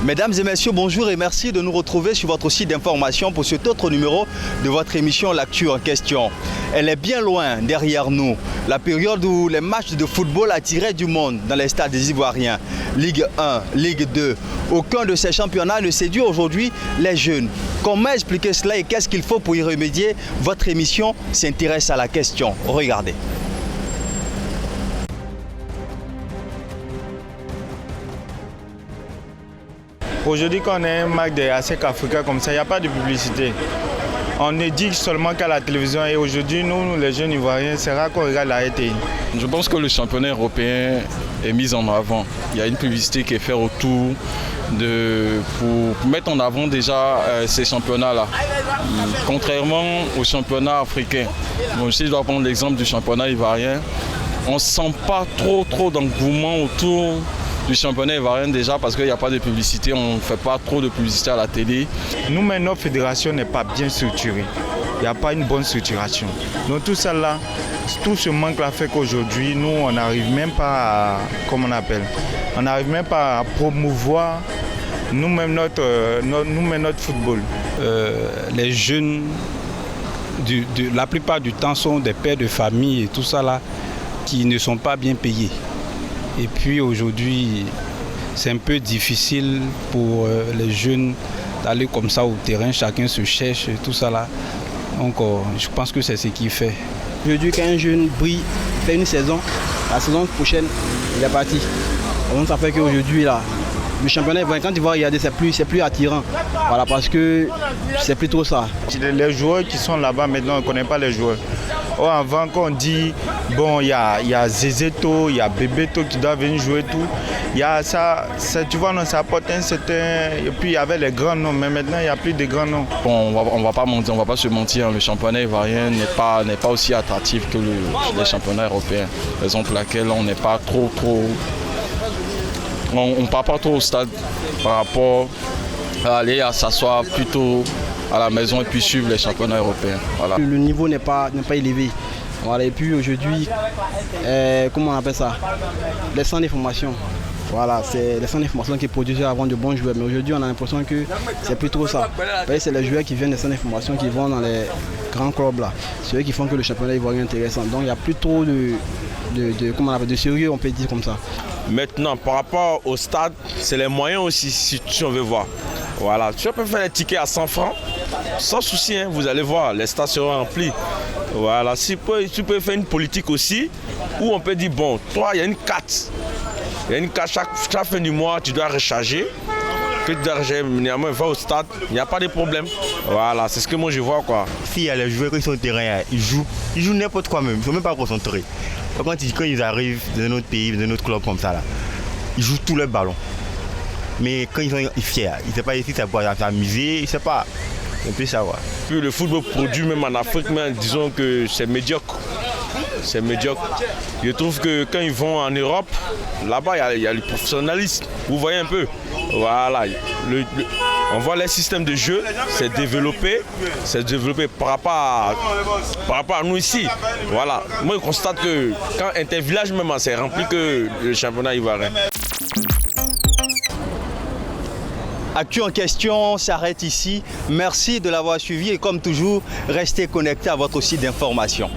Mesdames et messieurs, bonjour et merci de nous retrouver sur votre site d'information pour cet autre numéro de votre émission L'actu en question. Elle est bien loin derrière nous, la période où les matchs de football attiraient du monde dans les stades des Ivoiriens. Ligue 1, Ligue 2, aucun de ces championnats ne séduit aujourd'hui les jeunes. Comment expliquer cela et qu'est-ce qu'il faut pour y remédier? Votre émission s'intéresse à la question. Regardez. Aujourd'hui, quand on a un match de ASEC Africa comme ça, il n'y a pas de publicité. On ne dit seulement qu'à la télévision et aujourd'hui, nous, les jeunes Ivoiriens, c'est rare qu'on regarde la RTI. Je pense que le championnat européen est mis en avant. Il y a une publicité qui est faite autour pour mettre en avant déjà ces championnats-là. Contrairement au championnat africain. Bon, si je dois prendre l'exemple du championnat ivoirien, on ne sent pas trop d'engouement autour du championnat ivoirien déjà parce qu'il n'y a pas de publicité, on ne fait pas trop de publicité à la télé. Nous-mêmes, notre fédération n'est pas bien structurée. Il n'y a pas une bonne structuration. Donc tout ça là, tout ce manque-là fait qu'aujourd'hui, nous, on n'arrive même pas à, comment on appelle, on n'arrive même pas à promouvoir nous-mêmes notre football. Les jeunes, la plupart du temps, sont des pères de famille et tout ça là, qui ne sont pas bien payés. Et puis aujourd'hui, c'est un peu difficile pour les jeunes d'aller comme ça au terrain, chacun se cherche et tout ça là. Donc je pense que c'est ce qui fait. Aujourd'hui, quand un jeune brille, fait une saison, la saison prochaine, il est parti. Donc ça fait qu'aujourd'hui, là, le championnat, quand tu vas regarder, c'est plus attirant. Voilà, parce que c'est plus trop ça. Les joueurs qui sont là-bas maintenant, on ne connaît pas les joueurs. Or, avant, quand on dit, bon, il y a Zézéto, il y a Bébéto qui doit venir jouer tout, il y a ça, tu vois, non, ça apporte un certain... Et puis, il y avait les grands noms, mais maintenant, il n'y a plus de grands noms. Bon, on va pas mentir, on va pas se mentir, le championnat ivoirien n'est pas aussi attractif que les championnats européens. Raison pour laquelle on n'est pas trop... On ne part pas trop au stade par rapport à aller à s'asseoir plutôt à la maison et puis suivre les championnats européens. Voilà. Le niveau n'est pas élevé. Voilà, et puis aujourd'hui, comment on appelle ça? Les centres d'information. Voilà, c'est les centres d'information qui produisent avant de bons joueurs. Mais aujourd'hui, on a l'impression que c'est plus trop ça. C'est les joueurs qui viennent des centres d'information qui vont dans les grands clubs là. C'est eux qui font que le championnat ivoirien est intéressant. Donc il n'y a plus trop comment on appelle, de sérieux, on peut dire comme ça. Maintenant, par rapport au stade, c'est les moyens aussi, si on veut voir. Voilà, tu peux faire les tickets à 100 francs, sans souci, hein, vous allez voir, les stades seront remplis. Voilà, tu peux faire une politique aussi, où on peut dire, bon, toi, il y a une carte. Il y a une carte, chaque fin du mois, tu dois recharger. Que tu dois recharger, néanmoins, va au stade, il n'y a pas de problème. Voilà, c'est ce que moi je vois, quoi. S'il y a les joueurs qui sont au terrain, ils jouent n'importe quoi même, ils ne sont même pas concentrés. Quand ils arrivent dans un autre pays, dans un autre club comme ça, là, ils jouent tous les ballons. Mais quand ils sont fiers, ils ne savent pas ici, ça pour s'amuser, ils ne savent pas. C'est un peu ça. Ouais. Puis le football produit même en Afrique, mais disons que c'est médiocre. C'est médiocre. Je trouve que quand ils vont en Europe, là-bas, il y a le professionnalisme. Vous voyez un peu. Voilà. On voit les systèmes de jeu, c'est développé par rapport à nous ici. Voilà. Moi, je constate que quand Intervillage même, c'est rempli que le championnat ivoirien. Actu en question s'arrête ici. Merci de l'avoir suivi et comme toujours, restez connectés à votre site d'information.